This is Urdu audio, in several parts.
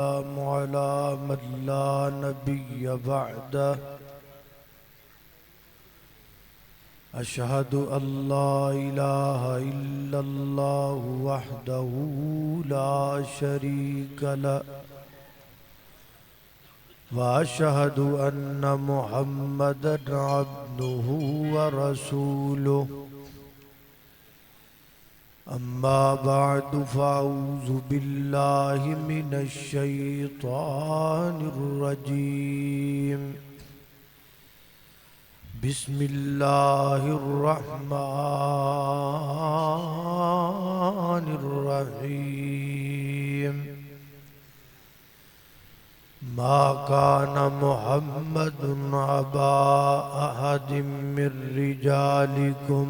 على من لا نبي بعده أشهد أن لا إله إلا الله وحده لا شريك له وأشهد أن محمدا عبده ورسوله أما بعد فأعوذ بالله من الشيطان الرجيم بسم الله الرحمن الرحيم ما كان محمد أبا أحد من رجالكم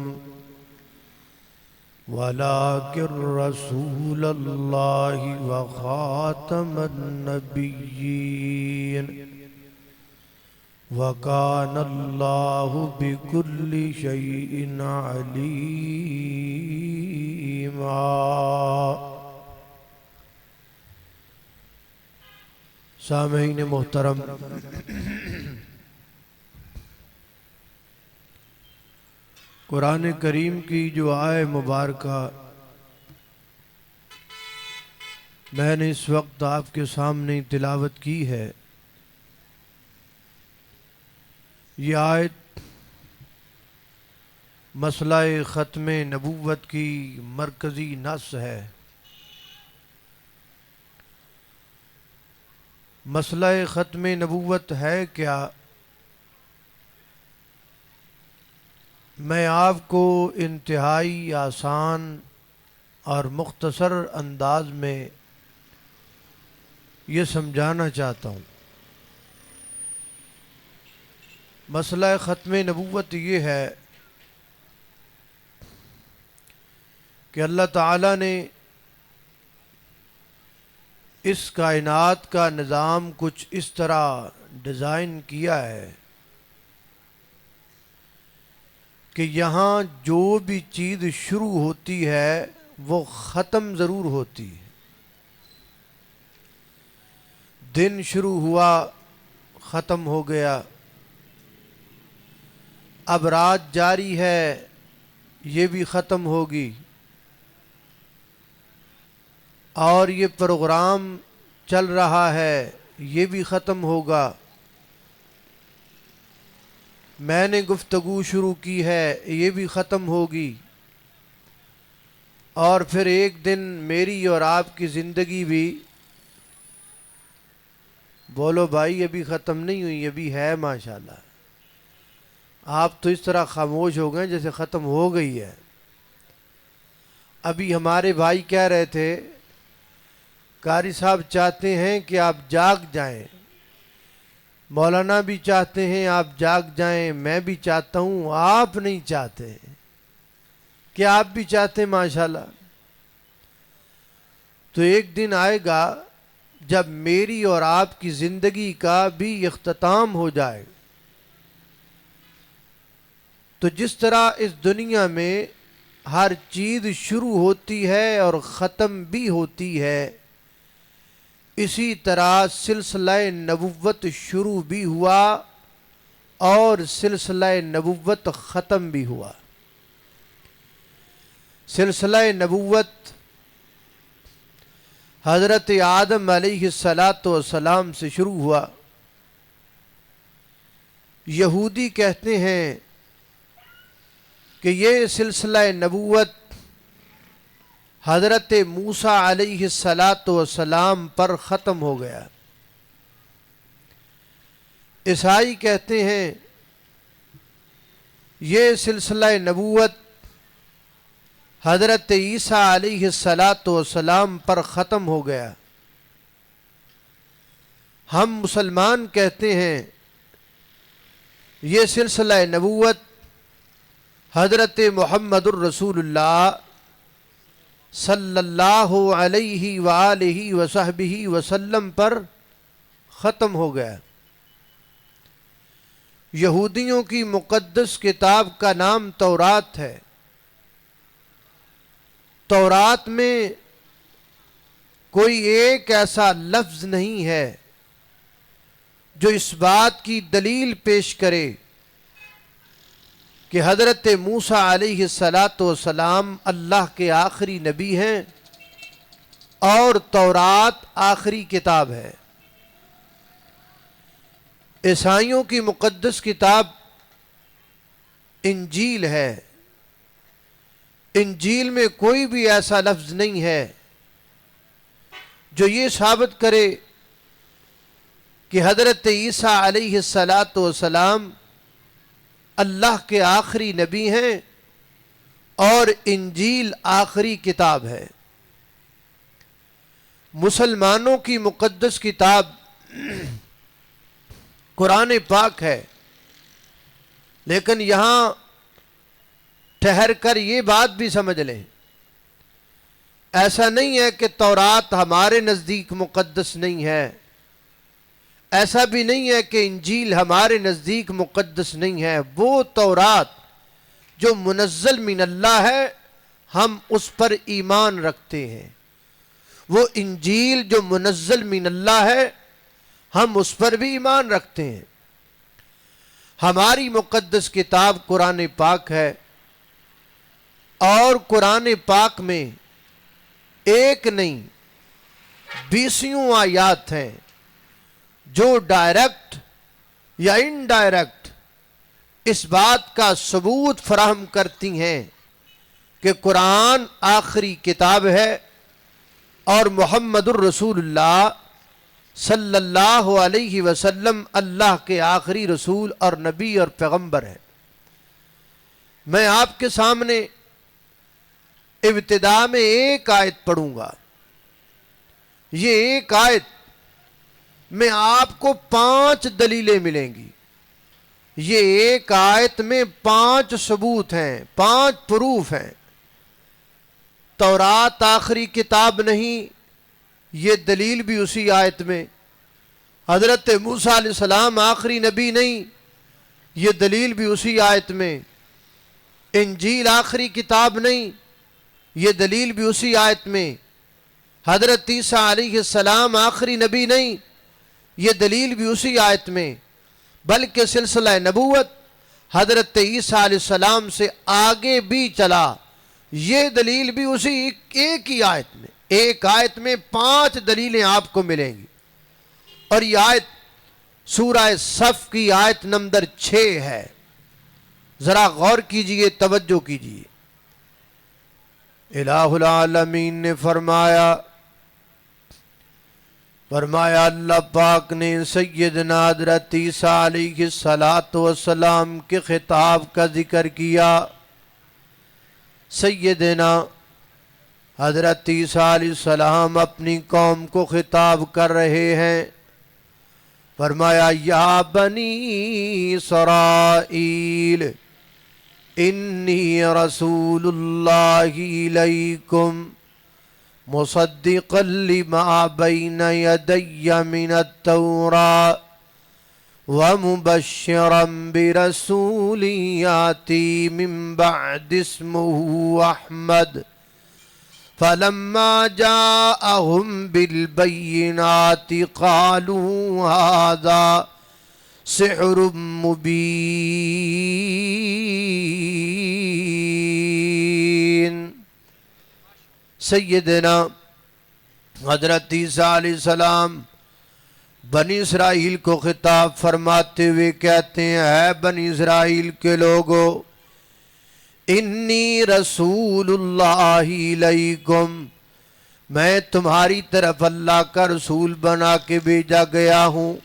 ولكن رسول الله وخاتم النبيين وكان الله بكل شيء عليما۔ سامعین محترم، قرآن کریم کی جو آیہ مبارکہ میں نے اس وقت آپ کے سامنے تلاوت کی ہے، یہ آیت مسئلہ ختم نبوت کی مرکزی نص ہے۔ مسئلہ ختم نبوت ہے کیا؟ میں آپ کو انتہائی آسان اور مختصر انداز میں یہ سمجھانا چاہتا ہوں۔ مسئلہ ختم نبوت یہ ہے کہ اللہ تعالیٰ نے اس کائنات کا نظام کچھ اس طرح ڈیزائن کیا ہے کہ یہاں جو بھی چیز شروع ہوتی ہے وہ ختم ضرور ہوتی ہے۔ دن شروع ہوا، ختم ہو گیا، اب رات جاری ہے، یہ بھی ختم ہوگی، اور یہ پروگرام چل رہا ہے، یہ بھی ختم ہوگا۔ میں نے گفتگو شروع کی ہے، یہ بھی ختم ہوگی، اور پھر ایک دن میری اور آپ کی زندگی بھی، بولو بھائی ابھی ختم نہیں ہوئی، ابھی ہے ماشاءاللہ۔ آپ تو اس طرح خاموش ہو گئے جیسے ختم ہو گئی ہے۔ ابھی ہمارے بھائی کہہ رہے تھے قاری صاحب چاہتے ہیں کہ آپ جاگ جائیں، مولانا بھی چاہتے ہیں آپ جاگ جائیں، میں بھی چاہتا ہوں، آپ نہیں چاہتے۔ کیا آپ بھی چاہتے ہیں؟ ماشاءاللہ۔ تو ایک دن آئے گا جب میری اور آپ کی زندگی کا بھی اختتام ہو جائے۔ تو جس طرح اس دنیا میں ہر چیز شروع ہوتی ہے اور ختم بھی ہوتی ہے، اسی طرح سلسلہ نبوت شروع بھی ہوا اور سلسلہ نبوت ختم بھی ہوا۔ سلسلہ نبوت حضرت آدم علیہ السلام سے شروع ہوا۔ یہودی کہتے ہیں کہ یہ سلسلہ نبوت حضرت موسیٰ علیہ السلام پر ختم ہو گیا۔ عیسائی کہتے ہیں یہ سلسلہ نبوت حضرت عیسیٰ علیہ السلام پر ختم ہو گیا۔ ہم مسلمان کہتے ہیں یہ سلسلہ نبوت حضرت محمد الرسول اللہ صلی اللہ علیہ وآلہ وصحبہ وسلم پر ختم ہو گیا۔ یہودیوں کی مقدس کتاب کا نام تورات ہے۔ تورات میں کوئی ایک ایسا لفظ نہیں ہے جو اس بات کی دلیل پیش کرے کہ حضرت موسیٰ علیہ السلام اللہ کے آخری نبی ہیں اور تورات آخری کتاب ہے۔ عیسائیوں کی مقدس کتاب انجیل ہے، انجیل میں کوئی بھی ایسا لفظ نہیں ہے جو یہ ثابت کرے کہ حضرت عیسیٰ علیہ السلام اللہ کے آخری نبی ہیں اور انجیل آخری کتاب ہے۔ مسلمانوں کی مقدس کتاب قرآن پاک ہے، لیکن یہاں ٹھہر کر یہ بات بھی سمجھ لیں، ایسا نہیں ہے کہ تورات ہمارے نزدیک مقدس نہیں ہے، ایسا بھی نہیں ہے کہ انجیل ہمارے نزدیک مقدس نہیں ہے۔ وہ تورات جو منزل من اللہ ہے ہم اس پر ایمان رکھتے ہیں، وہ انجیل جو منزل من اللہ ہے ہم اس پر بھی ایمان رکھتے ہیں۔ ہماری مقدس کتاب قرآن پاک ہے، اور قرآن پاک میں ایک نہیں 20 آیات ہیں جو ڈائریکٹ یا انڈائریکٹ اس بات کا ثبوت فراہم کرتی ہیں کہ قرآن آخری کتاب ہے اور محمد الرسول اللہ صلی اللہ علیہ وسلم اللہ کے آخری رسول اور نبی اور پیغمبر ہے۔ میں آپ کے سامنے ابتدا میں ایک آیت پڑھوں گا، یہ ایک آیت میں آپ کو 5 دلیلیں ملیں گی۔ یہ ایک آیت میں 5 ثبوت ہیں، 5 پروف ہیں۔ تورات آخری کتاب نہیں، یہ دلیل بھی اسی آیت میں۔ حضرت موسیٰ علیہ السلام آخری نبی نہیں، یہ دلیل بھی اسی آیت میں۔ انجیل آخری کتاب نہیں، یہ دلیل بھی اسی آیت میں۔ حضرت عیسیٰ علیہ السلام آخری نبی نہیں، یہ دلیل بھی اسی آیت میں، بلکہ سلسلہ نبوت حضرت عیسیٰ علیہ السلام سے آگے بھی چلا، یہ دلیل بھی اسی ایک ہی آیت میں۔ ایک آیت میں 5 دلیلیں آپ کو ملیں گی، اور یہ آیت سورہ صف کی آیت نمبر 6 ہے۔ ذرا غور کیجئے، توجہ کیجئے۔ الہ العالمین نے فرمایا اللہ پاک نے سیدنا حضرت عیسیٰ علیہ السلام کے خطاب کا ذکر کیا۔ سیدنا حضرت عیسیٰ علیہ السلام اپنی قوم کو خطاب کر رہے ہیں۔ فرمایا یا بنی اسرائیل انی رسول اللہ الیکم مصدقا لما بین یدی من التوراۃ ومبشرا برسول یاتی من بعد اسمہ احمد فلما جاءهم بالبینات قالوا هذا سحر مبین۔ سیدنا حضرت عیسیٰ علیہ السلام بنی اسرائیل کو خطاب فرماتے ہوئے کہتے ہیں، اے بنی اسرائیل کے لوگو، انی رسول اللہ علیکم، میں تمہاری طرف اللہ کا رسول بنا کے بھیجا گیا ہوں،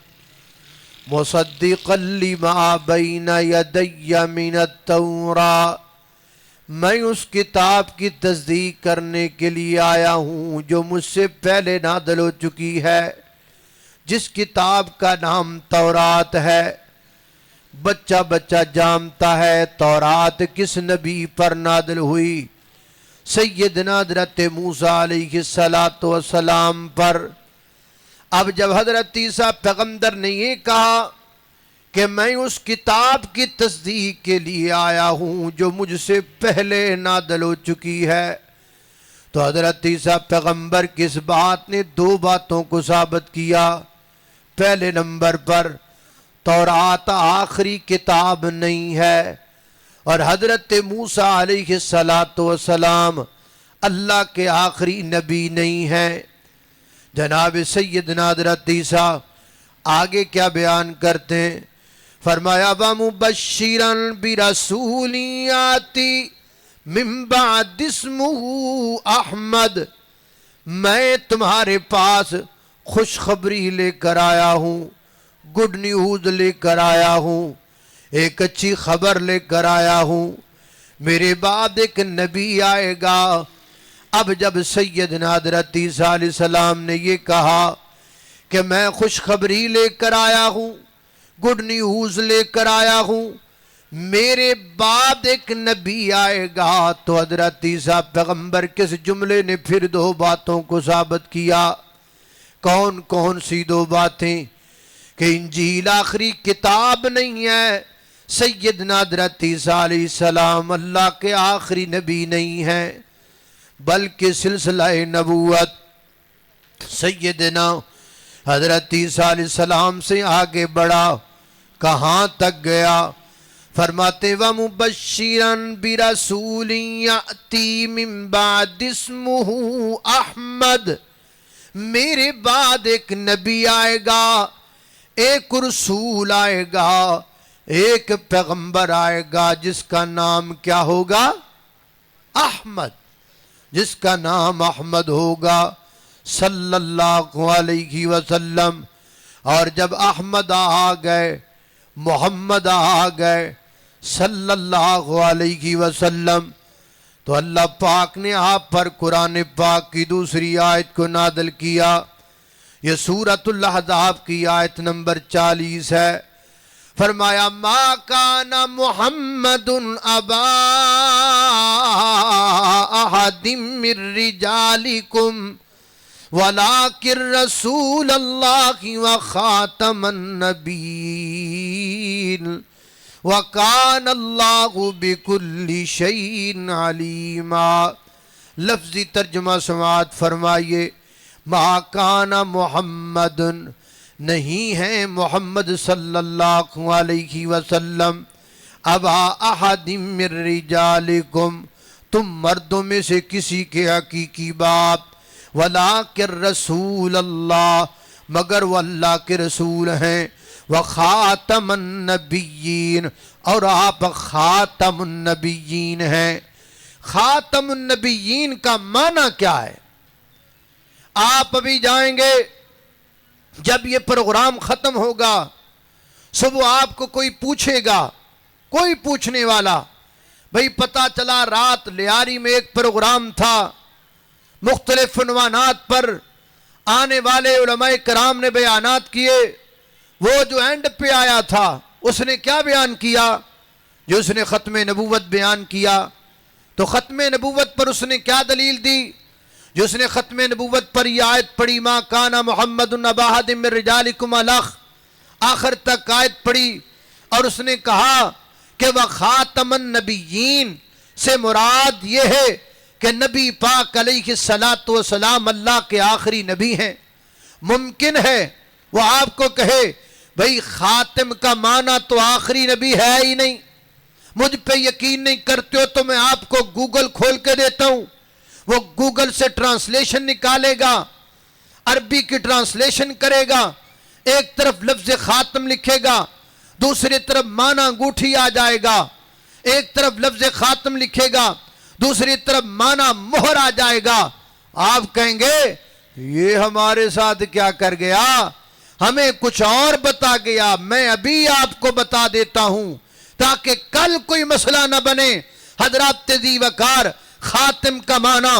مصدقا لما بین یدی من التوراۃ، میں اس کتاب کی تصدیق کرنے کے لیے آیا ہوں جو مجھ سے پہلے نازل ہو چکی ہے، جس کتاب کا نام تورات ہے۔ بچہ بچہ جانتا ہے تورات کس نبی پر نازل ہوئی، سیدنا حضرت موسیٰ علیہ السلام پر۔ اب جب حضرت عیسیٰ پیغمبر نے یہ کہا کہ میں اس کتاب کی تصدیق کے لیے آیا ہوں جو مجھ سے پہلے نازل ہو چکی ہے، تو حضرت عیسیٰ پیغمبر کی اس بات نے دو باتوں کو ثابت کیا. پہلے نمبر پر تورات آخری کتاب نہیں ہے اور حضرت موسیٰ علیہ السلام اللہ کے آخری نبی نہیں ہیں. جناب سیدنا حضرت عیسیٰ آگے کیا بیان کرتے ہیں؟ فرمایا وَمُبَشِّرًا بِرَسُولٍ يَأْتِي مِن بَعْدِ اسْمُهُ احمد، میں تمہارے پاس خوشخبری لے کر آیا ہوں، گڈ نیوز لے کر آیا ہوں، ایک اچھی خبر لے کر آیا ہوں. میرے بعد ایک نبی آئے گا. اب جب سیدنا حضرت عیسیٰ علیہ السلام نے یہ کہا کہ میں خوشخبری لے کر آیا ہوں، گڈ نیوز لے کر آیا ہوں، میرے بعد ایک نبی آئے گا، تو حضرت عیسیٰ پیغمبر کس جملے نے پھر دو باتوں کو ثابت کیا. کون کون سی دو باتیں؟ کہ انجیل آخری کتاب نہیں ہے، سیدنا حضرت عیسیٰ علیہ السلام اللہ کے آخری نبی نہیں ہیں، بلکہ سلسلہ نبوت سیدنا حضرت عیسیٰ علیہ السلام سے آگے بڑھا. کہاں تک گیا؟ فرماتے وَمُبَشِّرًا بِرَسُولٍ يَأْتِي مِن بَعْدِ اسْمُهُ احمد، میرے بعد ایک نبی آئے گا، ایک رسول آئے گا، ایک پیغمبر آئے گا جس کا نام کیا ہوگا؟ احمد، جس کا نام احمد ہوگا صلی اللہ علیہ وسلم. اور جب احمد آ گئے، محمد آ گئے صلی اللہ علیہ وسلم، تو اللہ پاک نے آپ پر قرآن پاک کی دوسری آیت کو نازل کیا. یہ سورۃ الاحزاب کی آیت نمبر 40 ہے. فرمایا ما کان محمد ابا احد من رجالکم ولکن رسول اللہ وخاتم النبیین وکان اللہ بکل شیء علیما. لفظی ترجمہ سماعت فرمائیے. ما کان محمد، نہیں ہے محمد صلی اللہ علیہ وسلم، ابا احد من رجالکم، تم مردوں میں سے کسی کے حقیقی باپ، ولیکن رسول اللہ، مگر وہ اللہ کے رسول ہیں، وخاتم النبیین، اور آپ خاتم النبیین ہیں. خاتم النبیین کا معنی کیا ہے؟ آپ ابھی جائیں گے، جب یہ پروگرام ختم ہوگا، صبح آپ کو کوئی پوچھے گا، کوئی پوچھنے والا، بھئی پتہ چلا رات لیاری میں ایک پروگرام تھا، مختلف عنوانات پر آنے والے علماء کرام نے بیانات کیے، وہ جو اینڈ پہ آیا تھا اس نے کیا بیان کیا؟ جو اس نے ختم نبوت بیان کیا. تو ختم نبوت پر اس نے کیا دلیل دی؟ جو اس نے ختم نبوت پر یہ آیت پڑھی ما کان محمد ابا احد من رجالکم الخ، آخر تک آیت پڑھی، اور اس نے کہا کہ وہ خاتم النبیین سے مراد یہ ہے کہ نبی پاک علیہ السلام اللہ کے آخری نبی ہیں. ممکن ہے وہ آپ کو کہے بھئی خاتم کا معنی تو آخری نبی ہے ہی نہیں، مجھ پہ یقین نہیں کرتے ہو تو میں آپ کو گوگل کھول کے دیتا ہوں. وہ گوگل سے ٹرانسلیشن نکالے گا، عربی کی ٹرانسلیشن کرے گا، ایک طرف لفظ خاتم لکھے گا، دوسری طرف معنی انگوٹھی آ جائے گا. ایک طرف لفظ خاتم لکھے گا، دوسری طرف معنی مہر آ جائے گا. آپ کہیں گے یہ ہمارے ساتھ کیا کر گیا، ہمیں کچھ اور بتا گیا. میں ابھی آپ کو بتا دیتا ہوں تاکہ کل کوئی مسئلہ نہ بنے. حضرات ذی وقار، خاتم کا معنی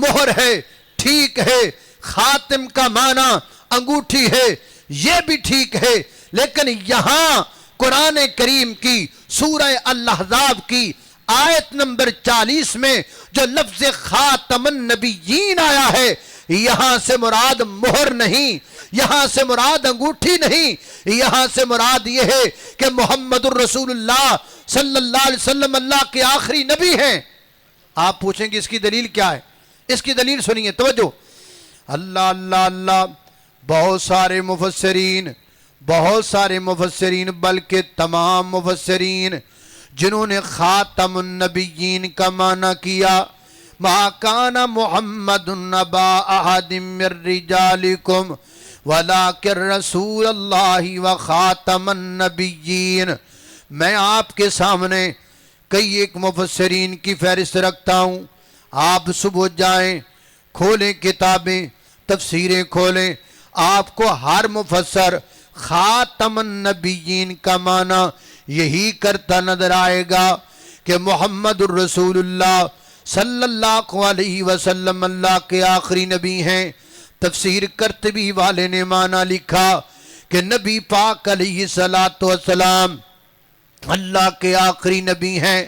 مہر ہے، ٹھیک ہے، خاتم کا معنی انگوٹھی ہے، یہ بھی ٹھیک ہے، لیکن یہاں قرآن کریم کی سورہ الاحزاب کی آیت نمبر 40 میں جو لفظ خاتم النبیین آیا ہے، یہاں سے مراد مہر نہیں، یہاں سے مراد انگوٹھی نہیں، یہاں سے مراد یہ ہے کہ محمد الرسول اللہ صلی اللہ علیہ وسلم اللہ کے آخری نبی ہیں. آپ پوچھیں گے اس کی دلیل کیا ہے؟ اس کی دلیل سنیے، توجہ، اللہ اللہ اللہ، بہت سارے مفسرین بلکہ تمام مفسرین جنہوں نے خاتم النبیین کا معنی کیا، ما کان محمد نبا احد من رجالکم ولکن رسول اللہ و خاتم النبیین، میں آپ کے سامنے کئی ایک مفسرین کی فہرست رکھتا ہوں، آپ صبح جائیں، کھولیں کتابیں، تفسیریں کھولیں، آپ کو ہر مفسر خاتم النبیین کا معنی یہی کرتا نظر آئے گا کہ محمد الرسول اللہ صلی اللہ علیہ وسلم اللہ کے آخری نبی ہیں۔ تفسیر کرتبی والے نے معنی لکھا کہ نبی پاک علیہ السلام اللہ کے آخری نبی ہیں۔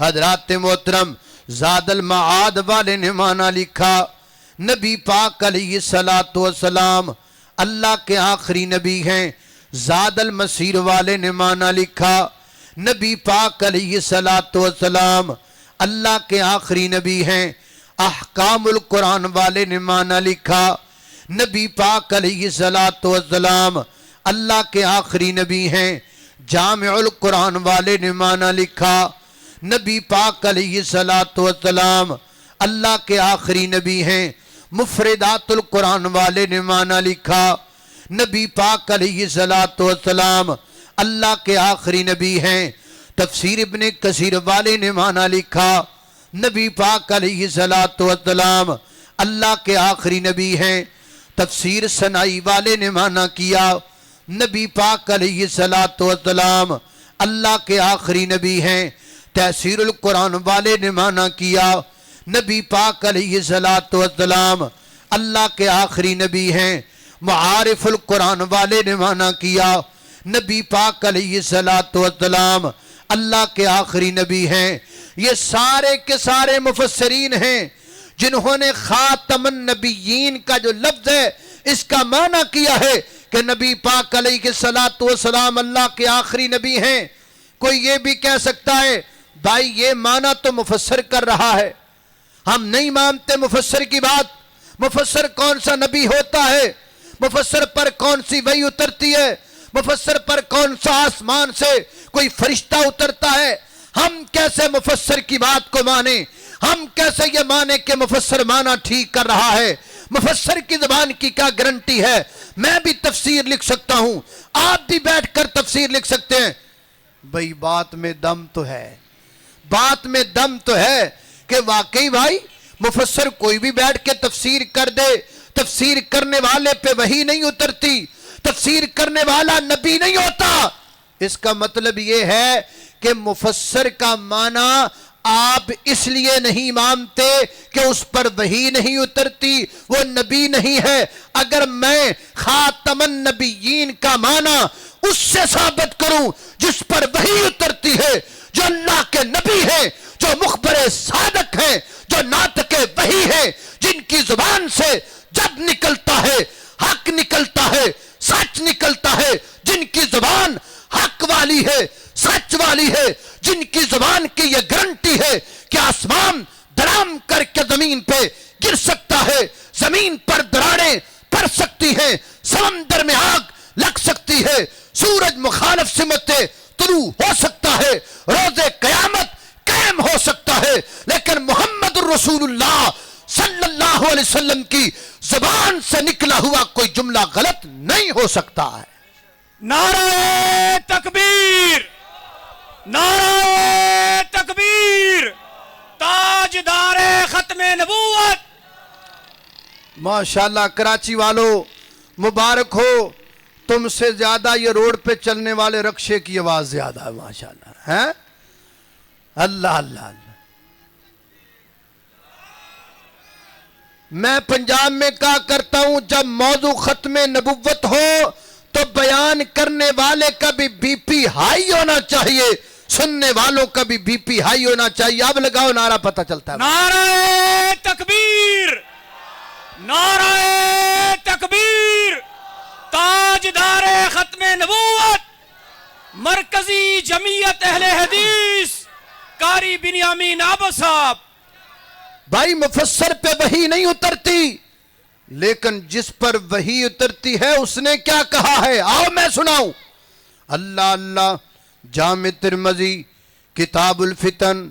حضرات محترم زاد المعاد والے نے معنی لکھا نبی پاک علیہ السلام اللہ کے آخری نبی ہیں۔ زاد المسیر والے نے معنی لکھا نبی پاک علیہ السلام اللہ کے آخری نبی ہیں۔ احکام القرآن والے نے معنی لکھا نبی پاک علیہ السلام اللہ کے آخری نبی ہیں۔ جامع القرآن والے نے معنی لکھا نبی پاک علیہ السلام اللہ کے آخری نبی ہیں۔ مفردات القرآن والے نے معنی لکھا نبی پاک علیہ السلام اللہ کے آخری نبی ہیں۔ تفسیر ابن کثیر والے نے معنی لکھا نبی پاک علیہ السلام اللہ کے آخری نبی ہیں۔ تفسیر سنائی والے نے معنی کیا نبی پاک علیہ السلام اللہ کے آخری نبی ہیں۔ تفسیر القرآن والے نے معنی کیا نبی پاک علیہ السلام اللہ کے آخری نبی ہیں۔ معارف القرآن والے نے معنی کیا نبی پاک علیہ السلام اللہ کے آخری نبی ہیں۔ یہ سارے کے سارے مفسرین ہیں جنہوں نے خاتم النبیین کا جو لفظ ہے اس کا معنی کیا ہے کہ نبی پاک علیہ السلام اللہ کے آخری نبی ہیں۔ کوئی یہ بھی کہہ سکتا ہے بھائی یہ معنی تو مفسر کر رہا ہے، ہم نہیں مانتے مفسر کی بات۔ مفسر کون سا نبی ہوتا ہے؟ مفسر پر کون سی وحی اترتی ہے؟ مفسر پر کون سا آسمان سے کوئی فرشتہ اترتا ہے؟ ہم کیسے مفسر کی بات کو مانیں؟ ہم کیسے یہ مانیں کہ مفسر معنی ٹھیک کر رہا ہے؟ مفسر کی زبان کی کیا گارنٹی ہے؟ میں بھی تفسیر لکھ سکتا ہوں، آپ بھی بیٹھ کر تفسیر لکھ سکتے ہیں۔ بھئی بات میں دم تو ہے، بات میں دم تو ہے کہ واقعی بھائی مفسر کوئی بھی بیٹھ کے تفسیر کر دے، تفسیر کرنے والے پہ وحی نہیں اترتی، تفسیر کرنے والا نبی نہیں ہوتا۔ اس کا مطلب یہ ہے کہ مفسر کا معنی آپ اس لیے نہیں مانتے کہ اس پر وحی نہیں اترتی، وہ نبی نہیں ہے۔ اگر میں خاتم النبیین کا معنی اس سے ثابت کروں جس پر وحی اترتی ہے، جو اللہ کے نبی ہیں، جو مخبر صادق ہیں، جو ناطق وحی ہیں، جن کی زبان سے جب نکلتا ہے حق نکلتا ہے، سچ نکلتا ہے، جن کی زبان حق والی ہے، سچ والی ہے، جن کی زبان کی یہ گارنٹی ہے کہ آسمان دھڑام کر کے زمین پہ گر سکتا ہے، زمین پر دراڑیں پڑ سکتی ہیں، سمندر میں آگ لگ سکتی ہے، سورج مخالف سمت سے طلوع ہو سکتا ہے، روز قیامت قائم ہو سکتا ہے، لیکن محمد الرسول اللہ صلی اللہ علیہ وسلم کی زبان سے نکلا ہوا کوئی جملہ غلط نہیں ہو سکتا ہے۔ نعرہ تکبیر، نعرہ تکبیر، تاجدار ختم نبوت۔ ماشاءاللہ کراچی والو مبارک ہو، تم سے زیادہ یہ روڈ پہ چلنے والے رکشے کی آواز زیادہ ہے ماشاءاللہ، ہیں؟ اللہ اللہ اللہ۔ میں پنجاب میں کہا کرتا ہوں جب موضوع ختم نبوت ہو تو بیان کرنے والے کا بھی بی پی ہائی ہونا چاہیے، سننے والوں کا بھی بی پی ہائی ہونا چاہیے۔ اب لگاؤ نعرہ، پتہ چلتا ہے۔ نعرہ تکبیر، نعرہ تکبیر، تاجدار ختم نبوت، مرکزی جمعیت اہل حدیث قاری بنیامین عابد صاحب۔ بھائی مفسر پہ وحی نہیں اترتی، لیکن جس پر وحی اترتی ہے اس نے کیا کہا ہے، آؤ میں سناؤں۔ اللہ اللہ، جامع ترمذی کتاب الفتن،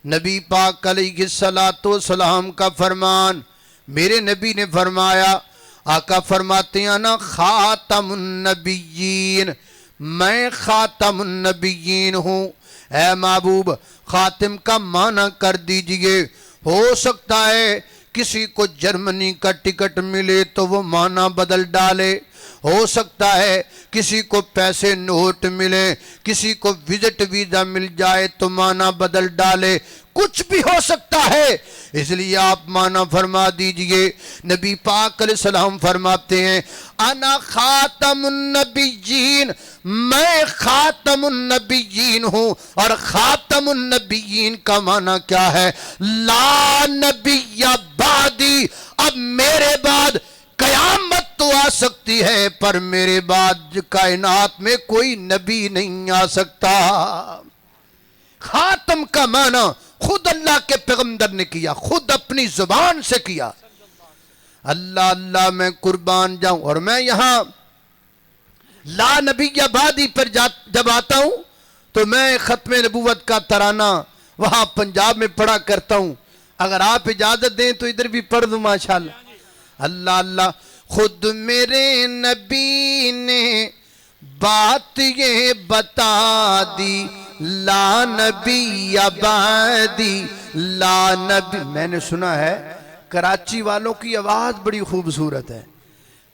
نبی پاک علیہ السلام کا فرمان، میرے نبی نے فرمایا، آقا فرماتے ہیں نا خاتم النبیین، میں خاتم النبیین ہوں۔ اے محبوب، خاتم کا معنی کر دیجئے، ہو سکتا ہے کسی کو جرمنی کا ٹکٹ ملے تو وہ معنی بدل ڈالے، ہو سکتا ہے کسی کو پیسے نوٹ ملے، کسی کو وزٹ ویزا مل جائے تو معنی بدل ڈالے، کچھ بھی ہو سکتا ہے، اس لیے آپ معنی فرما دیجئے۔ نبی پاک علیہ السلام فرماتے ہیں انا خاتم النبیین، میں خاتم النبیین ہوں، اور خاتم النبیین کا معنی کیا ہے، لا نبی بعدی، اب میرے بعد قیامت تو آ سکتی ہے پر میرے بعد کائنات میں کوئی نبی نہیں آ سکتا۔ خاتم کا معنی خود اللہ کے پیغمبر نے کیا، خود اپنی زبان سے کیا۔ اللہ اللہ، میں قربان جاؤں، اور میں یہاں لا نبی بعدی پر جب آتا ہوں تو میں ختم نبوت کا ترانہ وہاں پنجاب میں پڑھا کرتا ہوں، اگر آپ اجازت دیں تو ادھر بھی پڑھ دوں ماشاءاللہ۔ اللہ اللہ، خود میرے نبی نے بات یہ بتا دی، لا نبی بعدی، لا نبی۔ میں نے سنا ہے کراچی والوں کی آواز بڑی خوبصورت ہے،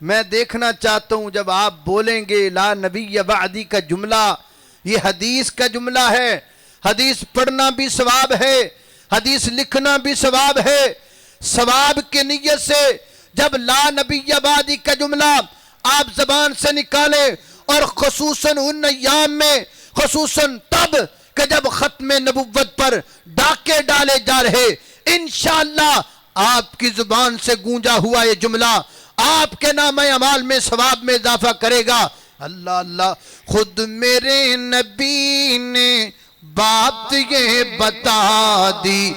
میں دیکھنا چاہتا ہوں جب آپ بولیں گے لا نبی بعدی کا جملہ، یہ حدیث کا جملہ ہے، حدیث پڑھنا بھی ثواب ہے، حدیث لکھنا بھی ثواب ہے، ثواب کی نیت سے جب لا نبی بعدی کا جملہ آپ زبان سے نکالیں، اور خصوصاً ان ایام میں، خصوصاً تب کہ جب ختم نبوت پر ڈاکے ڈالے جا رہے، انشاءاللہ آپ کی زبان سے گونجا ہوا یہ جملہ آپ کے نام اعمال میں ثواب میں اضافہ کرے گا۔ اللہ اللہ، خود میرے نبی نے بات یہ بتا دی،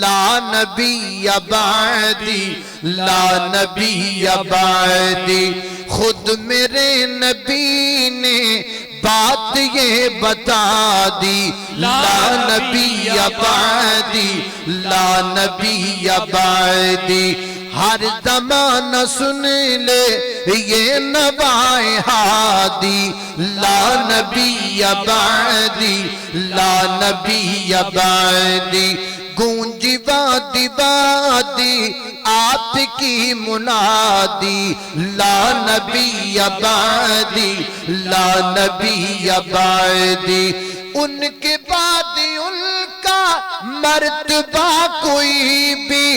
لا نبی بعدی، لا نبی بعدی، خود میرے نبی نے بات یہ بتا دی، لا نبی بعدی، لا نبی بعدی، ہر زمانہ سن لے یہ نوائے ہادی، لا نبی بعدی، لا نبی بعدی، گونجی وادی وادی آپ کی منادی، لا نبی بعدی، لا نبی بعدی، ان کے بعد ان کا مرتبہ کوئی بھی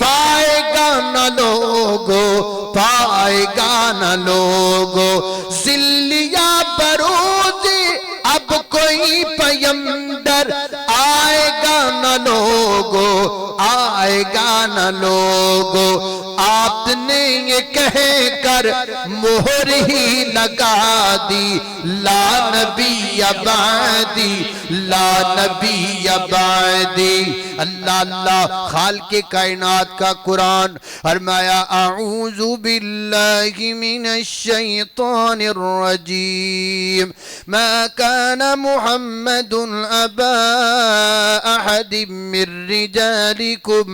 پائے گا نہ لوگو، پائے گا نہ لوگو، ذلیا بروزی اب کوئی پیمبر آئے گا نہ لوگو، آئے گا نہ لوگو، آپ نے یہ کہہ کر مہر ہی لگا دی، لا نبی بعدی، لا نبی بعدی۔ اللہ اللہ، خالق کائنات کا قرآن فرمایا اعوذ باللہ من الشیطان الرجیم، ما كان محمد ابا احد من رجالکم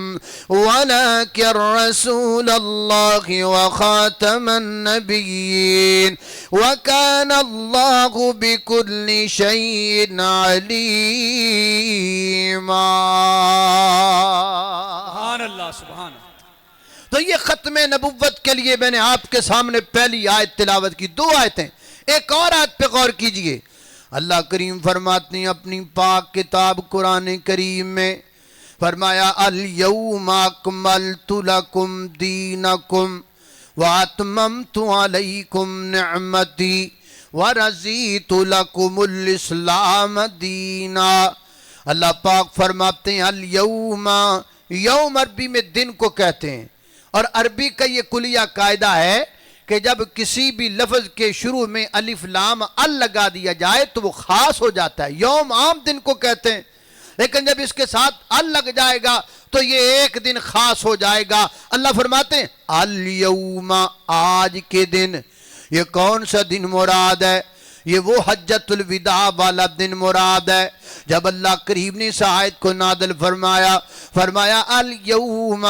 ولكن رسول اللہ وخاتم النبیین وكان اللہ بكل شيء عليما۔ سبحان اللہ، سبحان اللہ۔ تو یہ ختم نبوت کے لیے میں نے آپ کے سامنے پہلی آیت تلاوت کی، دو آیتیں، ایک اور آیت پہ غور کیجئے۔ اللہ کریم فرماتے ہیں اپنی پاک کتاب قرآن کریم میں، فرمایا الیوم اکملت لکم دینکم واتممت علیکم نعمتی ورضیت لکم الاسلام دینا۔ اللہ پاک فرماتے ہیں الیوم، یوم عربی میں دن کو کہتے ہیں، اور عربی کا یہ کلیہ قاعدہ ہے کہ جب کسی بھی لفظ کے شروع میں الف لام ال لگا دیا جائے تو وہ خاص ہو جاتا ہے۔ یوم عام دن کو کہتے ہیں، لیکن جب اس کے ساتھ ال لگ جائے گا تو یہ ایک دن خاص ہو جائے گا. اللہ فرماتے ہیں الیوم، آج کے دن. یہ کون سا دن مراد ہے؟ یہ وہ حجۃ الوداع والا دن مراد ہے جب اللہ کریم نے اس آیت کو نازل فرمایا الیوم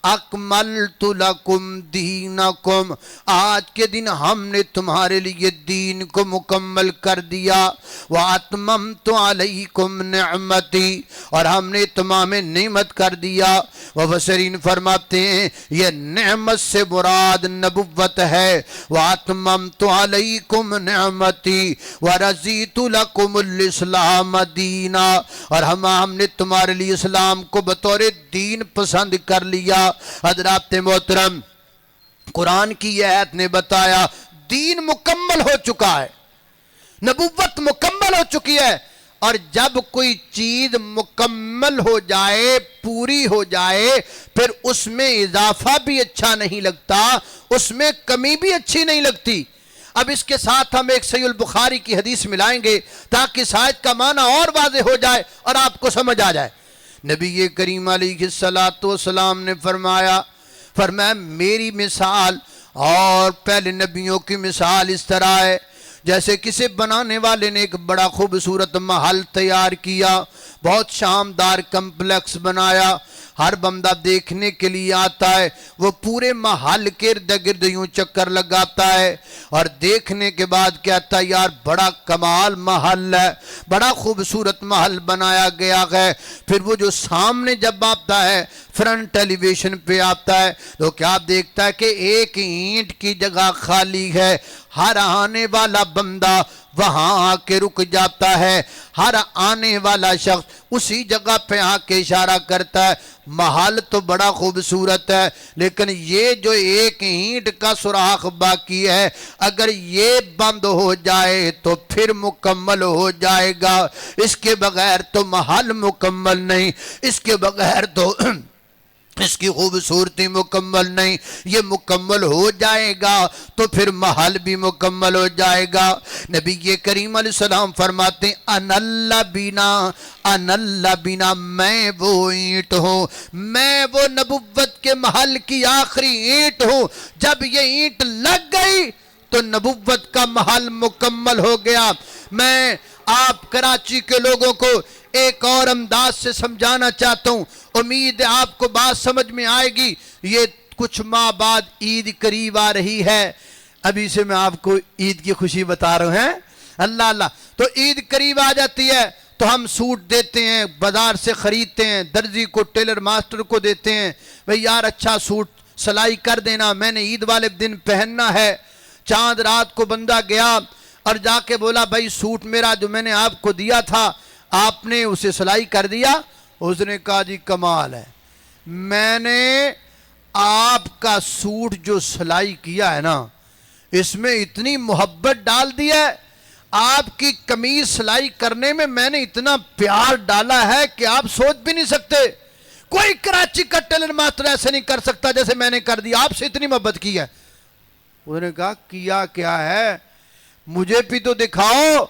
اکملت لکم دینکم، آج کے دن ہم نے تمہارے لیے دین کو مکمل کر دیا. واتممت علیکم نعمتی، اور ہم نے تمام نعمت کر دیا. مفسرین فرماتے ہیں یہ نعمت سے مراد نبوت ہے. واتممت علیکم نعمتی ورضیت لکم الاسلام دینا، اور ہم نے تمہارے لیے اسلام کو بطور دین پسند کر لیا. حضرات محترم، قرآن کی یہ آیت نے بتایا دین مکمل ہو چکا ہے، نبوت مکمل ہو چکی ہے. اور جب کوئی چیز مکمل ہو جائے، پوری ہو جائے، پھر اس میں اضافہ بھی اچھا نہیں لگتا، اس میں کمی بھی اچھی نہیں لگتی. اب اس کے ساتھ ہم ایک صحیح البخاری کی حدیث ملائیں گے تاکہ اس آیت کا معنی اور واضح ہو جائے اور آپ کو سمجھ آ جائے. نبی کریم علیہ السلام نے فرمایا میری مثال اور پہلے نبیوں کی مثال اس طرح ہے جیسے کسی بنانے والے نے ایک بڑا خوبصورت محل تیار کیا، بہت شاندار کمپلیکس بنایا. ہر بندہ دیکھنے کے لیے آتا ہے، وہ پورے محل کے ارد گرد یوں چکر لگاتا ہے اور دیکھنے کے بعد کہتا ہے یار بڑا کمال محل ہے، بڑا خوبصورت محل بنایا گیا ہے. پھر وہ جو سامنے جب آتا ہے، فرنٹ ٹیلی ویژن پہ آتا ہے، تو کیا دیکھتا ہے کہ ایک اینٹ کی جگہ خالی ہے. ہر آنے والا بندہ وہاں آ کے رک جاتا ہے، ہر آنے والا شخص اسی جگہ پہ آ کے اشارہ کرتا ہے محل تو بڑا خوبصورت ہے، لیکن یہ جو ایک اینٹ کا سوراخ باقی ہے اگر یہ بند ہو جائے تو پھر مکمل ہو جائے گا، اس کے بغیر تو محل مکمل نہیں، اس کے بغیر تو اس کی خوبصورتی مکمل نہیں. یہ مکمل ہو جائے گا تو پھر محل بھی مکمل ہو جائے گا. نبی کریم علیہ السلام فرماتے ہیں ان اللہ بینا، میں وہ اینٹ ہوں، میں وہ نبوت کے محل کی آخری اینٹ ہوں. جب یہ اینٹ لگ گئی تو نبوت کا محل مکمل ہو گیا. میں آپ کراچی کے لوگوں کو ایک اور انداز سے سمجھانا چاہتا ہوں، امید ہے آپ کو بات سمجھ میں آئے گی. یہ کچھ ماہ بعد عید قریب آ رہی ہے، ابھی سے میں آپ کو عید کی خوشی بتا رہا ہوں. اللہ اللہ، تو عید قریب آ جاتی ہے تو ہم سوٹ دیتے ہیں، بازار سے خریدتے ہیں، درزی کو ٹیلر ماسٹر کو دیتے ہیں، بھئی یار اچھا سوٹ سلائی کر دینا، میں نے عید والے دن پہننا ہے. چاند رات کو بندہ گیا اور جا کے بولا بھائی سوٹ میرا جو میں نے آپ کو دیا تھا آپ نے اسے سلائی کر دیا؟ اس نے کہا جی کمال ہے، میں نے آپ کا سوٹ جو سلائی کیا ہے نا اس میں اتنی محبت ڈال دی ہے، آپ کی قمیض سلائی کرنے میں میں نے اتنا پیار ڈالا ہے کہ آپ سوچ بھی نہیں سکتے. کوئی کراچی کا ٹیلر ماسٹر ایسے نہیں کر سکتا جیسے میں نے کر دیا، آپ سے اتنی محبت کی ہے. اس نے کہا کیا کیا ہے مجھے بھی تو دکھاؤ.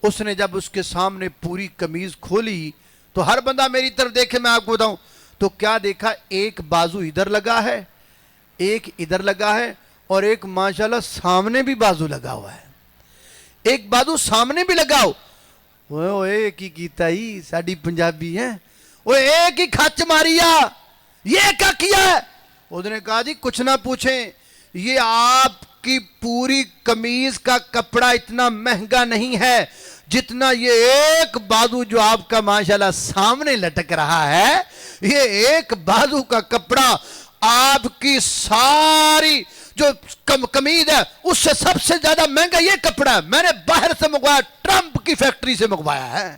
اس نے جب اس کے سامنے پوری قمیض کھولی تو ہر بندہ میری طرف دیکھے، میں آپ کو بتاؤں تو کیا دیکھا، ایک بازو ادھر لگا ہے، ایک ادھر لگا ہے، اور ایک ماشاءاللہ سامنے بھی بازو لگا ہوا ہے، ایک بازو سامنے بھی لگا ہو. وہ ایک ہی کیتا ہی ساڑی پنجابی ہے، وہ ایک ہی کھچ ماریا، یہ کیا کیا ہے؟ اس نے کہا جی کچھ نہ پوچھیں، یہ آپ کی پوری قمیض کا کپڑا اتنا مہنگا نہیں ہے جتنا یہ ایک بازو جو آپ کا ماشاءاللہ سامنے لٹک رہا ہے. یہ ایک بازو کا کپڑا آپ کی ساری جو قمیض ہے اس سے سب سے زیادہ مہنگا یہ کپڑا ہے. میں نے باہر سے منگوایا، ٹرمپ کی فیکٹری سے منگوایا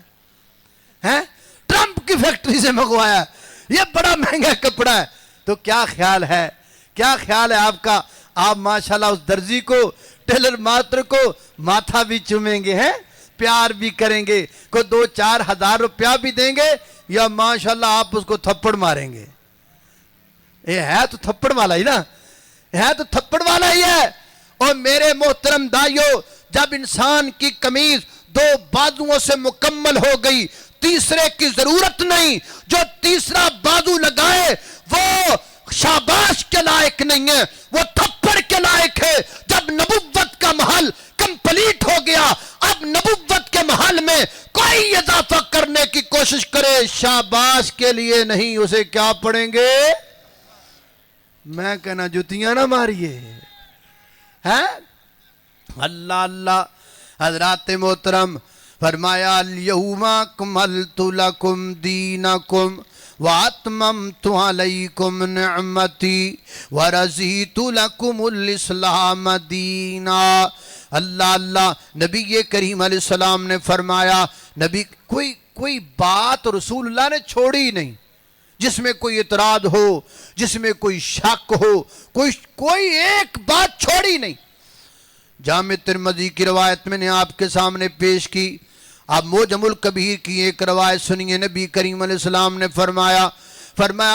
ہے، ٹرمپ کی فیکٹری سے منگوایا ہے، یہ بڑا مہنگا کپڑا ہے. تو کیا خیال ہے، کیا خیال ہے آپ کا؟ آپ ماشاءاللہ اس درزی کو ٹیلر ماسٹر کو ماتھا بھی چومیں گے، ہیں پیار بھی کریں گے، کوئی 2-4 ہزار روپیہ بھی دیں گے، یا ماشاءاللہ آپ اس کو تھپڑ ماریں گے؟ یہ ہے تو تھپڑ والا ہی نا، ہے تو تھپڑ والا ہی ہے. اور میرے محترم دائیو، جب انسان کی قمیض 2 بازوؤں سے مکمل ہو گئی تیسرے کی ضرورت نہیں. جو تیسرا بازو لگائے وہ شاباش کے لائق نہیں ہے, وہ تھپڑ کے لائق ہے. جب نبوت کا محل کمپلیٹ ہو گیا, اب نبوت کے محل میں کوئی اضافہ کرنے کی کوشش کرے شاباش کے لیے نہیں, اسے کیا پڑھیں گے؟ میں کہنا جوتیاں نہ ماریے ہیں. اللہ اللہ. حضرات محترم فرمایا الیوم اکملت لکم دینکم واتممت علیکم نعمتی ورضیت لکم الاسلام دینا. اللہ اللہ. نبی کریم علیہ السلام نے فرمایا, نبی کوئی بات رسول اللہ نے چھوڑی نہیں جس میں کوئی اعتراض ہو, جس میں کوئی شک ہو, کوئی ایک بات چھوڑی نہیں. جامع ترمذی کی روایت میں نے آپ کے سامنے پیش کی. آپ موجم الکبیر کی ایک روایت سنیے. نبی کریم علیہ السلام نے فرمایا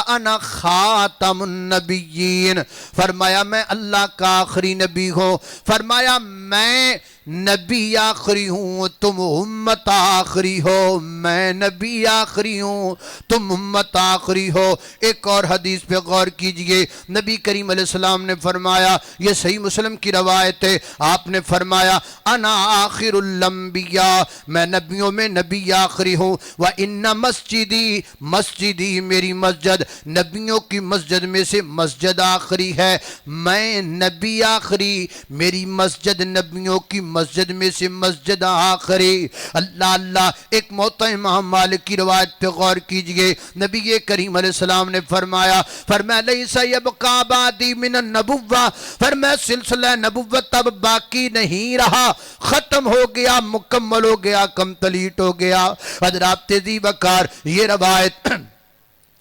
انا خاتم النبیین, فرمایا میں اللہ کا آخری نبی ہوں. فرمایا میں نبی آخری ہوں, تم امت آخری ہو. میں نبی آخری ہوں, تم امت آخری ہو. ایک اور حدیث پہ غور کیجئے. نبی کریم علیہ السلام نے فرمایا, یہ صحیح مسلم کی روایت ہے, آپ نے فرمایا انا آخر الانبیاء, میں نبیوں میں نبی آخری ہوں. وَإِنَّ مسجدی میری مسجد نبیوں کی مسجد میں سے مسجد آخری ہے. میں نبی آخری, میری مسجد نبیوں کی مسجد میں سے مسجد آخری. اللہ اللہ. ایک موطا امام مالک کی روایت پہ غور کیجئے. نبی کریم علیہ السلام نے فرمایا لیس یبقى بعدی من النبوہ, فرمایا سلسلہ نبوت اب باقی نہیں رہا, ختم ہو گیا, مکمل ہو گیا, کمپلیٹ ہو گیا. حضرات تیزی وقار یہ روایت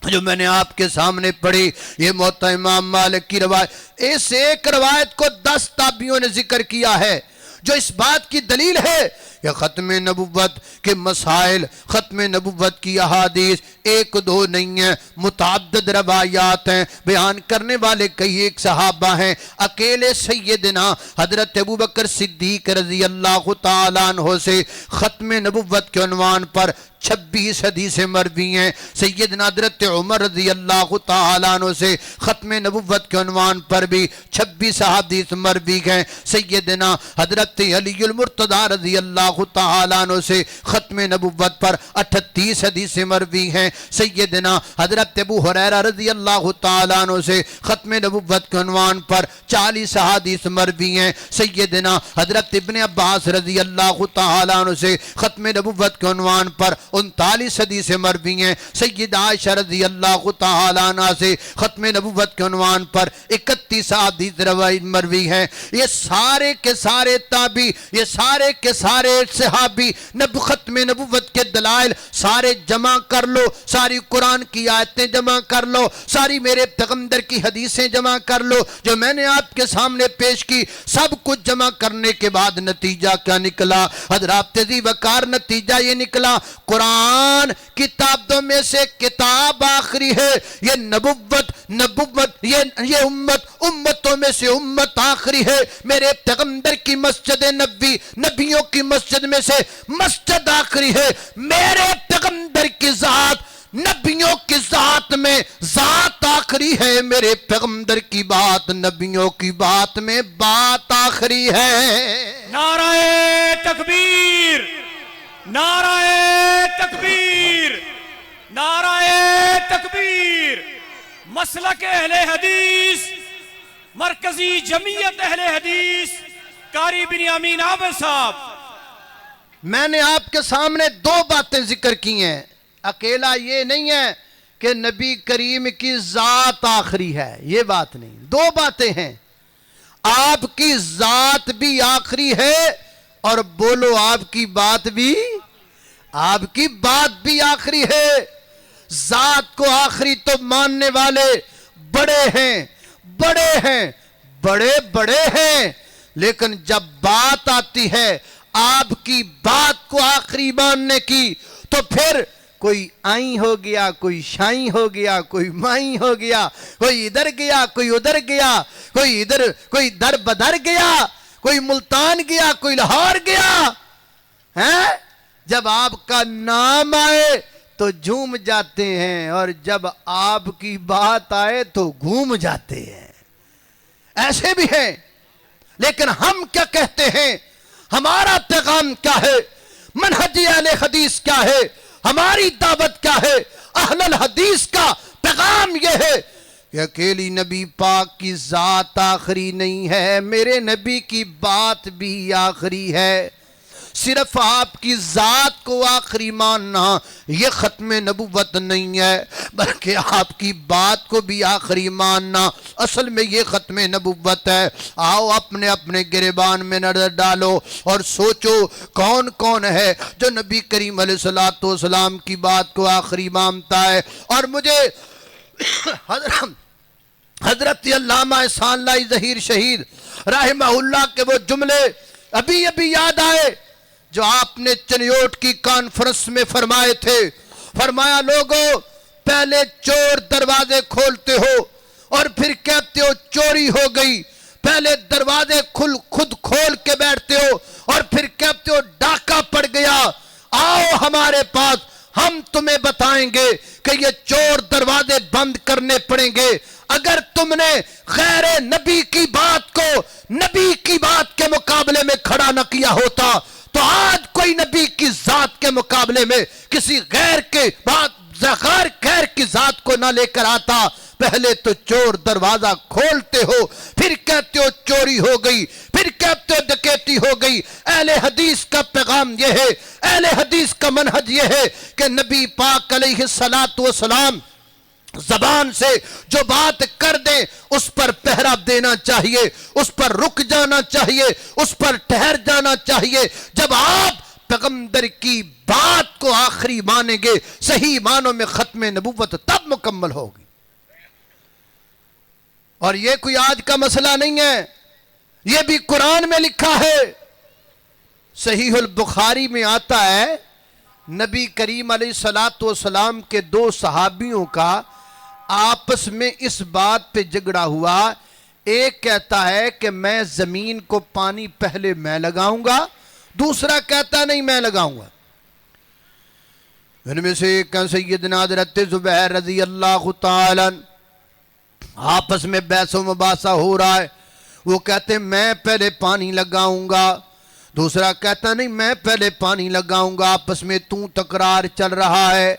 جو میں نے آپ کے سامنے پڑھی, یہ موطا امام مالک کی روایت, اس ایک روایت کو 10 تابعیوں نے ذکر کیا ہے, جو اس بات کی دلیل ہے کہ ختم نبوت کے مسائل, ختم نبوت کی احادیث ایک دو نہیں ہیں, متعدد روایات ہیں. بیان کرنے والے کئی ایک صحابہ ہیں. اکیلے سیدنا حضرت ابوبکر صدیق رضی اللہ تعالیٰ عنہ سے ختم نبوت کے عنوان پر 26 حدیثیں مروی ہیں. سیدنا حضرت عمر رضی اللہ تعالیٰ عنہ سے ختم نبوت کے عنوان پر بھی 26 حدیث مروی ہیں. سیدنا حضرت علی المرتضی رضی اللہ تعالیٰ عنہ سے ختم نبوت پر 38 حدیثیں مروی ہیں. سیدنا حضرت ابو ہریرہ رضی اللہ تعالیٰ عنہ سے ختم نبوت کے عنوان پر 40 حدیث مروی ہیں. سیدنا حضرت ابن عباس رضی اللہ تعالیٰ عنہ سے ختم نبوت کے عنوان پر 39 حدیثیں مروی ہیں. سید عائشہ رضی اللہ تعالیٰ عنہ سے ختم نبوت کے عنوان پر 31 حدیث روایت مروی ہیں. یہ سارے کے سارے تابعی, یہ سارے کے سارے صحابی ختم نبوت کے دلائل سارے جمع کر لو, ساری قرآن کی آیتیں جمع کر لو, ساری میرے پیغمبر کی حدیثیں جمع کر لو جو میں نے آپ کے سامنے پیش کی. سب کچھ جمع کرنے کے بعد نتیجہ کیا نکلا حضرات تیزی وقار؟ نتیجہ یہ نکلا قرآن کتابوں میں سے کتاب آخری ہے. یہ نبوت یہ امتوں میں سے امت آخری ہے. میرے پیغمبر کی مسجد نبی نبیوں کی مسجد میں سے مسجد آخری ہے. میرے پیغمبر کی ذات نبیوں کی ذات میں ذات آخری ہے. میرے پیغمبر کی بات نبیوں کی بات میں بات آخری ہے. نعرہ تکبیر, نعرہ تکبیر, نعرہ تکبیر. مسلک اہل حدیث, مرکزی جمعیت اہل حدیث قاری بن امین عابد صاحب. میں نے آپ کے سامنے 2 باتیں ذکر کی ہیں. اکیلا یہ نہیں ہے کہ نبی کریم کی ذات آخری ہے, یہ بات نہیں. 2 باتیں ہیں. آپ کی ذات بھی آخری ہے اور بولو آپ کی بات بھی, آپ کی بات بھی آخری ہے. ذات کو آخری تو ماننے والے بڑے ہیں, بڑے ہیں, لیکن جب بات آتی ہے آپ کی بات کو آخری ماننے کی تو پھر کوئی آئیں ہو گیا, کوئی شائیں ہو گیا, کوئی مائیں ہو گیا, کوئی ادھر گیا, کوئی ادھر گیا, کوئی در بدر گیا, کوئی ملتان گیا, کوئی لاہور گیا. جب آپ کا نام آئے تو جھوم جاتے ہیں اور جب آپ کی بات آئے تو گھوم جاتے ہیں. ایسے بھی ہیں. لیکن ہم کیا کہتے ہیں؟ ہمارا پیغام کیا ہے؟ منہج اہل حدیث کیا ہے؟ ہماری دعوت کیا ہے؟ اہل الحدیث کا پیغام یہ ہے کہ اکیلی نبی پاک کی ذات آخری نہیں ہے، میرے نبی کی بات بھی آخری ہے. صرف آپ کی ذات کو آخری ماننا یہ ختم نبوت نہیں ہے، بلکہ آپ کی بات کو بھی آخری ماننا اصل میں یہ ختم نبوت ہے. آؤ اپنے اپنے گریبان میں نظر ڈالو اور سوچو کون کون ہے جو نبی کریم علیہ السلام کی بات کو آخری مانتا ہے. اور مجھے حضرت علامہ احسان اللہ ظہیر شہید رحمہ اللہ کے وہ جملے ابھی یاد آئے جو آپ نے چنیوٹ کی کانفرنس میں فرمائے تھے. فرمایا لوگو پہلے چور دروازے کھولتے ہو اور پھر کہتے ہو چوری ہو گئی. پہلے دروازے خود کھول کے بیٹھتے ہو اور پھر کہتے ہو ڈاکہ پڑ گیا. آؤ ہمارے پاس، ہم تمہیں بتائیں گے کہ یہ چور دروازے بند کرنے پڑیں گے. اگر تم نے غیر نبی کی بات کو نبی کی بات کے مقابلے میں کھڑا نہ کیا ہوتا تو آج کوئی نبی کی ذات کے مقابلے میں کسی غیر کی ذات کو نہ لے کر آتا. پہلے تو چور دروازہ کھولتے ہو، پھر کہتے ہو چوری ہو گئی، پھر کہتے ہو ڈکیتی ہو گئی. اہل حدیث کا پیغام یہ ہے، اہل حدیث کا منہج یہ ہے کہ نبی پاک علیہ السلام زبان سے جو بات کر دیں اس پر پہرا دینا چاہیے، اس پر رک جانا چاہیے، اس پر ٹھہر جانا چاہیے. جب آپ پیغمبر کی بات کو آخری مانیں گے صحیح معنوں میں ختم نبوت تب مکمل ہوگی. اور یہ کوئی آج کا مسئلہ نہیں ہے، یہ بھی قرآن میں لکھا ہے. صحیح البخاری میں آتا ہے نبی کریم علیہ السلام کے دو صحابیوں کا آپس میں اس بات پہ جھگڑا ہوا. ایک کہتا ہے کہ میں زمین کو پانی پہلے میں لگاؤں گا، دوسرا کہتا نہیں میں لگاؤں گا. ان میں سے ایک سیدنا حضرت زبیر رضی اللہ تعالی آپس میں بحث و مباحثہ ہو رہا ہے. وہ کہتے ہیں میں پہلے پانی لگاؤں گا، دوسرا کہتا نہیں میں پہلے پانی لگاؤں گا. آپس میں تکرار چل رہا ہے.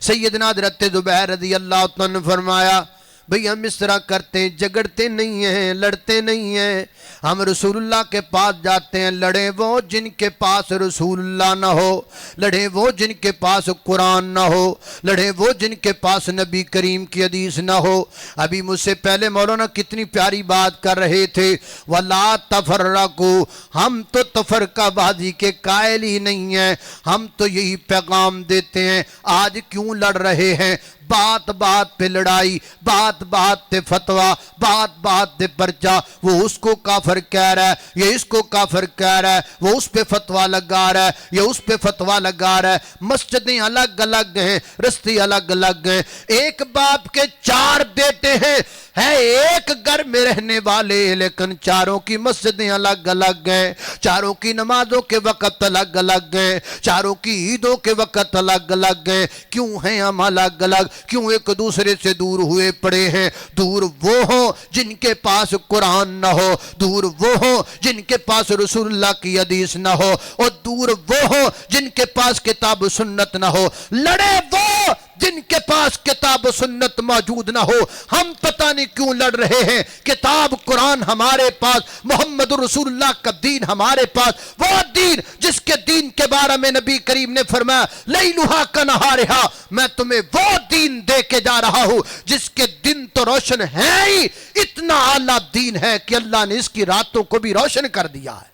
سیدنا حضرت زبیر رضی اللہ عنہ نے فرمایا بھئی ہم اس طرح کرتے ہیں، جگڑتے نہیں ہیں، لڑتے نہیں ہیں. ہم رسول اللہ کے پاس جاتے ہیں، لڑیں وہ جن کے پاس رسول اللہ نہ ہو، لڑیں وہ جن کے پاس قرآن نہ ہو، لڑیں وہ جن کے پاس نبی کریم کی حدیث نہ ہو. ابھی مجھ سے پہلے مولانا کتنی پیاری بات کر رہے تھے، وَلَا تَفَرَّقُوا. ہم تو تفرقہ بازی کے قائل ہی نہیں ہیں، ہم تو یہی پیغام دیتے ہیں. آج کیوں لڑ رہے ہیں؟ بات بات پہ لڑائی، بات بات پہ فتویٰ، بات بات پہ پرچہ. وہ اس کو کافر کہہ رہا ہے، یہ اس کو کافر کہہ رہا ہے، وہ اس پہ فتویٰ لگا رہا ہے، یہ اس پہ فتویٰ لگا رہا ہے. مسجدیں الگ الگ ہیں، رستے الگ الگ ہیں. ایک باپ کے 4 بیٹے ہیں، ہے ایک گھر میں رہنے والے، لیکن چاروں کی مسجدیں الگ الگ ہیں، چاروں کی نمازوں کے وقت الگ الگ ہیں، چاروں کی عیدوں کے وقت الگ الگ ہیں. کیوں ہیں ہم الگ الگ؟ کیوں ایک دوسرے سے دور ہوئے پڑے ہیں؟ دور وہ ہوں جن کے پاس قرآن نہ ہو، دور وہ ہوں جن کے پاس رسول اللہ کی حدیث نہ ہو، اور دور وہ ہوں جن کے پاس کتاب و سنت نہ ہو. لڑے وہ جن کے پاس کتاب و سنت موجود نہ ہو. ہم پتہ نہیں کیوں لڑ رہے ہیں. کتاب قرآن ہمارے پاس، محمد رسول اللہ کا دین ہمارے پاس، وہ دین جس کے دین کے بارے میں نبی کریم نے فرمایا لیلھا کنہارھا، میں تمہیں وہ دین دے کے جا رہا ہوں جس کے دن تو روشن ہے ہی، اتنا اعلیٰ دین ہے کہ اللہ نے اس کی راتوں کو بھی روشن کر دیا ہے.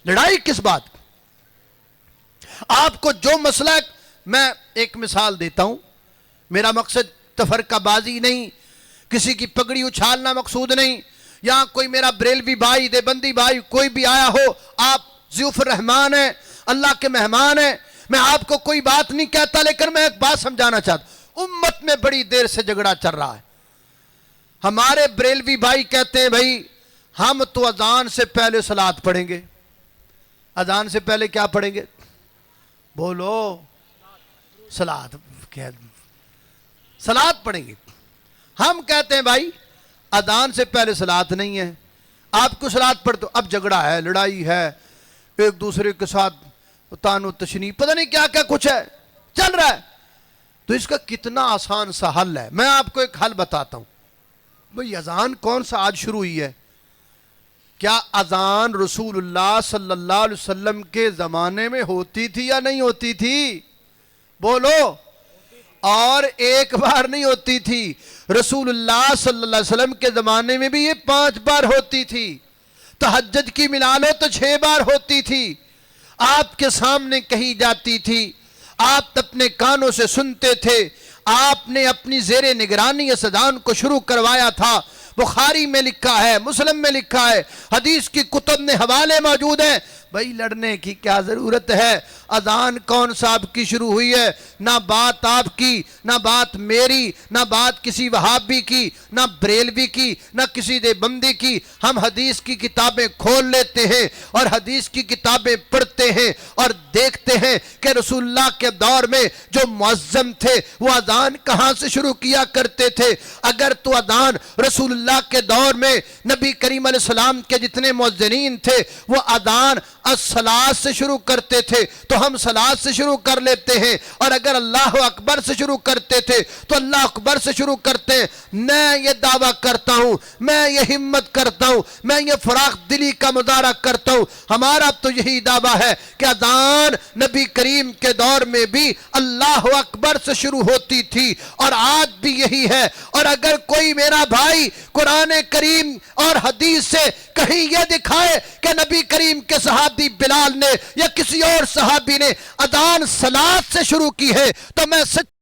لڑائی کس بات کی؟ آپ کو جو مسئلہ، میں ایک مثال دیتا ہوں. میرا مقصد تفرقہ بازی نہیں، کسی کی پگڑی اچھالنا مقصود نہیں. یہاں کوئی میرا بریلوی بھائی، دیوبندی بھائی کوئی بھی آیا ہو، آپ ضیوف الرحمان ہیں، اللہ کے مہمان ہیں. میں آپ کو کوئی بات نہیں کہتا، لیکن میں ایک بات سمجھانا چاہتا ہوں. امت میں بڑی دیر سے جھگڑا چل رہا ہے. ہمارے بریلوی بھائی کہتے ہیں بھائی ہم تو اذان سے پہلے صلوات پڑھیں گے. اذان سے پہلے کیا پڑھیں گے؟ بولو سلاد، سلاد پڑھیں گے. ہم کہتے ہیں بھائی اذان سے پہلے سلاد نہیں ہے، آپ کو سلاد پڑھتے، اب جھگڑا ہے، لڑائی ہے، ایک دوسرے کے ساتھ تانو تشنی، پتہ نہیں کیا کیا کچھ ہے چل رہا ہے. تو اس کا کتنا آسان سا حل ہے. میں آپ کو ایک حل بتاتا ہوں. بھئی اذان کون سا آج شروع ہوئی ہے؟ کیا اذان رسول اللہ صلی اللہ علیہ وسلم کے زمانے میں ہوتی تھی یا نہیں ہوتی تھی؟ بولو. اور ایک بار نہیں ہوتی تھی، رسول اللہ صلی اللہ علیہ وسلم کے زمانے میں بھی یہ 5 بار ہوتی تھی. تہجد کی ملا لو تو 6 بار ہوتی تھی. آپ کے سامنے کہی جاتی تھی، آپ اپنے کانوں سے سنتے تھے، آپ نے اپنی زیر نگرانی اس اذان کو شروع کروایا تھا. بخاری میں لکھا ہے، مسلم میں لکھا ہے، حدیث کی کتب میں حوالے موجود ہیں. بھائی لڑنے کی کیا ضرورت ہے؟ اذان کون سا آپ کی شروع ہوئی ہے؟ نہ بات آپ کی، نہ بات میری، نہ بات کسی وہابی کی، نہ بریلوی کی، نہ کسی دیوبندی کی. ہم حدیث کی کتابیں کھول لیتے ہیں اور حدیث کی کتابیں پڑھتے ہیں اور دیکھتے ہیں کہ رسول اللہ کے دور میں جو معظم تھے وہ اذان کہاں سے شروع کیا کرتے تھے. اگر تو اذان رسول اللہ کے دور میں نبی کریم علیہ السلام کے جتنے مؤذنین تھے وہ اذان الصلاۃ سے شروع کرتے تھے تو ہم صلاۃ سے شروع کر لیتے ہیں. اور اگر اللہ اکبر سے شروع کرتے تھے تو اللہ اکبر سے شروع کرتے ہیں. میں یہ دعویٰ کرتا ہوں، میں یہ ہمت کرتا ہوں، میں یہ فراخ دلی کا مظاہرہ کرتا ہوں، ہمارا تو یہی دعویٰ ہے کہ اذان نبی کریم کے دور میں بھی اللہ اکبر سے شروع ہوتی تھی اور آج بھی یہی ہے. اور اگر کوئی میرا بھائی قرآن کریم اور حدیث سے کہیں یہ دکھائے کہ نبی کریم کے صحابی بلال نے یا کسی اور صحابی نے اذان صلاۃ سے شروع کی ہے تو میں سچ